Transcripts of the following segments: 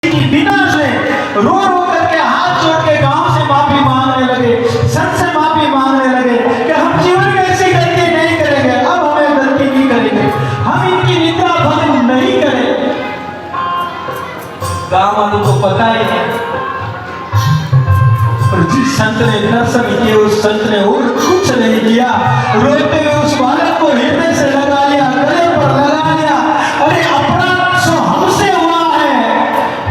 बिना से रो रो करके हाथ जोड़ के गांव से माफी मांगने लगे, संत से माफी मांगने लगे कि हम जीवन में ऐसी गलती नहीं करेंगे, अब हमें गलती नहीं करेंगे, हम इनकी निंदा भंग नहीं करेंगे। गांव वालों को पता ही नहीं, और जिस संत ने दर्शन किए उस संत ने और कुछ नहीं किया, रोते हुए उस बालक को हृदय से लगा लिया, गले पर लगा लिया। अरे अपराध सो हमसे हुआ है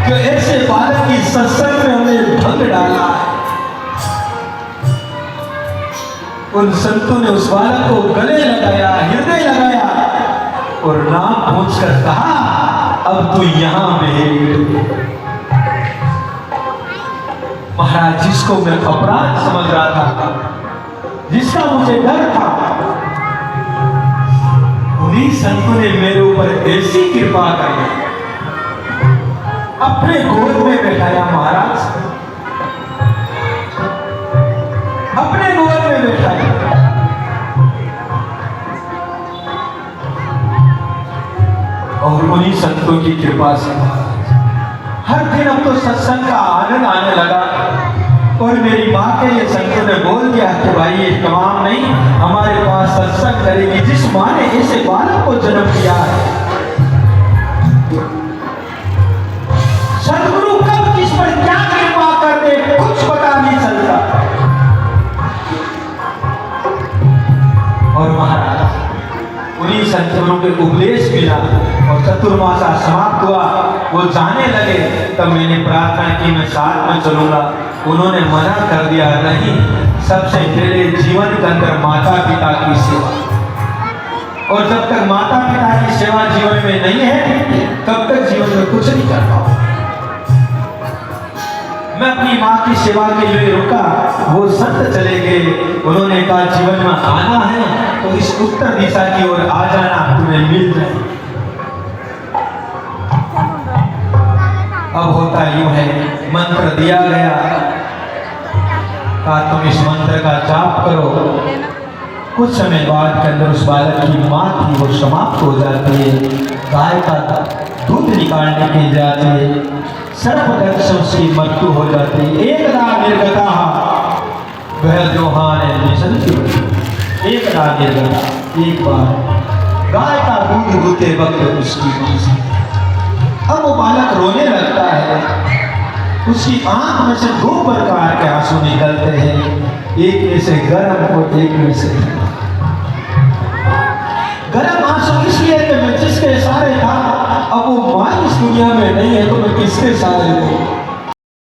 कि ऐसे बालक की सत्संग में हमें भंग डाला है। उन संतों ने उस बालक को गले लगाया, हृदय लगाया और नाम पूछकर कहा, अब तू यहां बैठ। महाराज, जिसको मैं अपराध समझ रहा था, जिसका मुझे डर था, उन्हीं संतों ने मेरे ऊपर ऐसी कृपा करी, अपने गोद में बैठाया। महाराज, अपने गोद में बैठाया। और उन्हीं संतों की कृपा से हर दिन अब तो सत्संग का आनंद आने लगा। और मेरी माँ के ये संतों ने बोल दिया कि भाई ये तमाम नहीं, हमारे पास सत्संग करेगी जिस माँ ने ऐसे बालक को जन्म दिया है। सदगुरु कब किस पर क्या कृपा कर दे कुछ पता नहीं चलता। और महाराज, उन्हीं संतों के उपदेश मिला और चतुर्मासा समाप्त हुआ, वो जाने लगे, तब मैंने प्रार्थना की मैं साथ में चलूंगा। उन्होंने मना कर दिया, नहीं, सबसे पहले जीवन के अंदर माता पिता की सेवा, और जब तक माता पिता की सेवा जीवन में नहीं है तब तक जीवन में कुछ नहीं कर पाऊंगा। मैं अपनी माँ की सेवा के लिए रुका, वो संत चले गए। उन्होंने कहा जीवन में आना है तो इस उत्तर दिशा की ओर आ जाना, तुम्हें मिल जाए। अब होता यूं है, मंत्र दिया गया, कहा तुम इस मंत्र का जाप करो। कुछ समय बाद के अंदर उस बालक की माँ थी वो समाप्त हो जाती है, गाय का दूध निकालने के जाते हैं, सर्पदंश से उसकी मृत्यु हो जाती है। एकदा निर्गता वह जोहान एकदा निर्गता, एक बार गाय का दूध होते वक्त उसकी, अब वो बालक रोने लगता है। उसकी आंख में से दो प्रकार के आंसू निकलते हैं, एक में से गर्म और एक में से गर्म आंसू इसलिए कि मैं जिसके सहारे था, अब वो मां इस दुनिया में नहीं है तो मैं किसके सहारे हूं।